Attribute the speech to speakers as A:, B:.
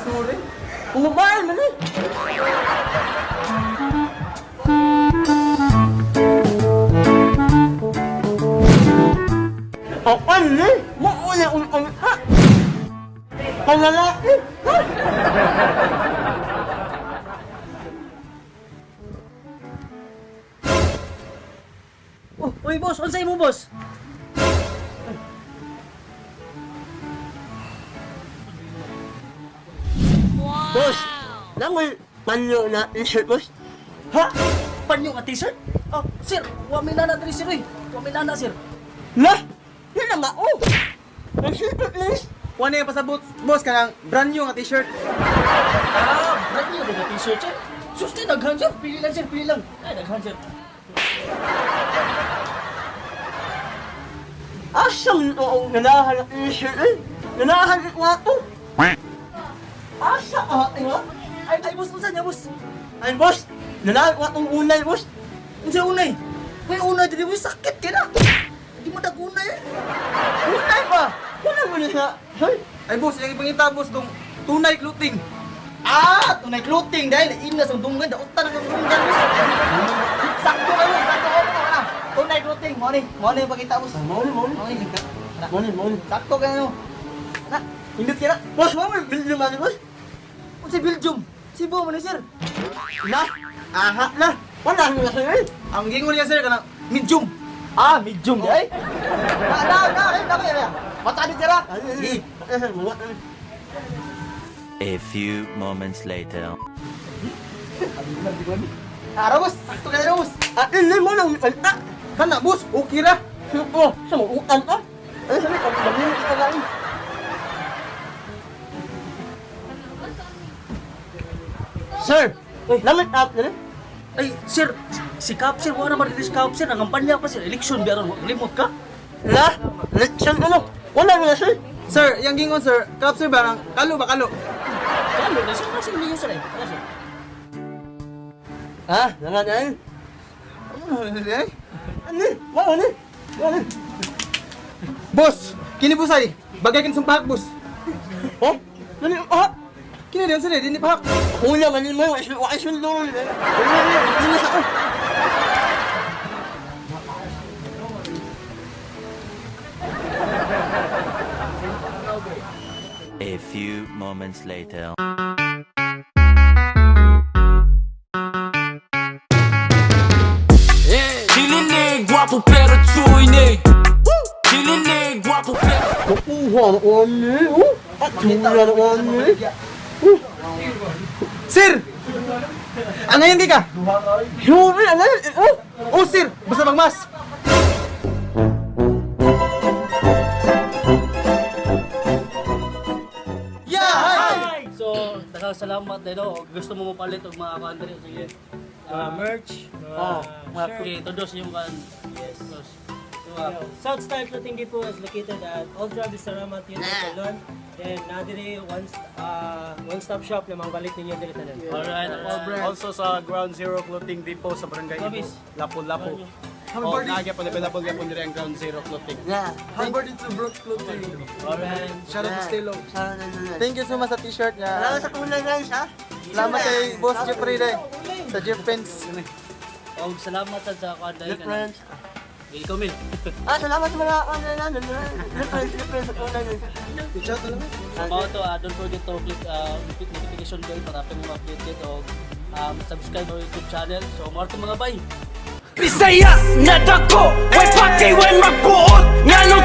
A: sorry. Kumabayan man eh. Apan eh. Mauna ang ha. Panlalaki.
B: Oh, uy boss, unsay mo boss?
A: Boss, langoy panyo na t-shirt, boss.
B: Ha? Panyo nga t-shirt? Oh, sir, wa may nana diri sir, wa may nana sir.
A: Lah, yun na nga, oh. T-shirt, please.
C: Wala yung pasabot, boss, kanang brand new nga t-shirt.
B: Ah, brand new nga t-shirt sir. Sus, di daghan sir, pili lang sir, pili lang. Ay, daghan sir.
A: Asam oo ganahan ang t-shirt eh. Ganahan ang wato. Asa nga?
B: Ay boss, unsa niya boss?
A: Ay, boss, ganahan watong unay, boss.
B: Unsa unay? May unay diri boss, sakit ka na. Di mo dag unay eh.
A: Unay pa. Wala mo na siya. Hoy.
C: Ay, boss, yung ipangita, boss, tong tunay clothing.
B: Ah, tunay clothing dahil inas ang dunggan, dautan ang dunggan boss. Sakto kayo, sakto kayo na. Tunay clothing, mo ni pakita boss.
A: Moni. Moni.
B: Sakto kayo. Na,
A: Hindot ka na. Boss, wala mo bilhin naman, boss.
B: unsa Belgium? Cebu man ni sir.
A: Na. Aha na. Wala mo na siya eh.
C: Ang gingon niya, sir, kanang medium.
B: Ah, medium di ay. Na. Matadid sira.
A: Ay.
D: A few moments later.
B: Ara boss, sakto kayo boss.
A: Hindi mo lang kanta.
C: Kana, boss, okay ra.
A: Oh, sa mo utan ka. Ay, sabi ko, dami kita lain. Sir, lamit up na rin.
B: Ay, sir, si Kap sir, wala naman si Kap sir, ang kampanya pa sir, election biyaron mo, limot ka?
A: La, leksyon ano? Wala mo na sir.
C: Sir, yung gingon, sir, kap, sir, barang, kalo ba, kalo?
B: Kalo, nasa kasi niyo sir eh. Ano, sir?
A: Ha? Nangat na yun?
C: Ay,
A: Ano? Wala.
C: boss, kini busay, bagay kin sumpahak, boss.
A: Oh? Nani? Ah?
C: Kini din, sir, din pahak.
A: Hula man yun mo. Waisun loro. Hindi na ako.
D: A few moments later.
E: Dilinig, guwapo pero chuy ni. Dilinig, guwapo pero
A: Nakuha na ko ni. At hula na ko ni.
C: Sir! Ang ngayon di ka?
A: Huli, ano?
C: Oh, sir, basta magmas. Yeah!
B: So, salamat dahil gusto mo mapalit og mga country sige.
F: Merch,
B: Okay, todos yung kan.
F: yes.
B: Todos.
F: South Star Clothing Depot is located at Ultra Bistarama Theater Salon. Then, nadiri one-stop shop na balik ninyo dito tanan.
B: Alright, all brand.
G: Also sa Ground Zero Clothing Depot sa Barangay Ibo,
B: Obis.
G: Lapu-Lapu. Oh, nagya po available gyapon diri ang Ground Zero Clothing.
A: Yeah.
C: Harvard into Brook Clothing.
B: Alright.
C: Shout out to Stelo.
A: Sana.
C: Thank you so much sa t-shirt niya.
A: Salamat sa kulay guys, ha?
C: Salamat kay Boss Jeffrey Day. Sa Jeff Pence.
B: Og salamat sad sa kanday ka.
A: Difference.
B: Ikaw Mil.
A: Salamat sa mga difference sa kulay guys.
C: Shout out naman.
B: So mga to, don't forget to click notification bell para pa mo updated o subscribe sa YouTube channel. So mga to mga bay.
E: Bisaya na dako, way pakay way magbuot. Nga nung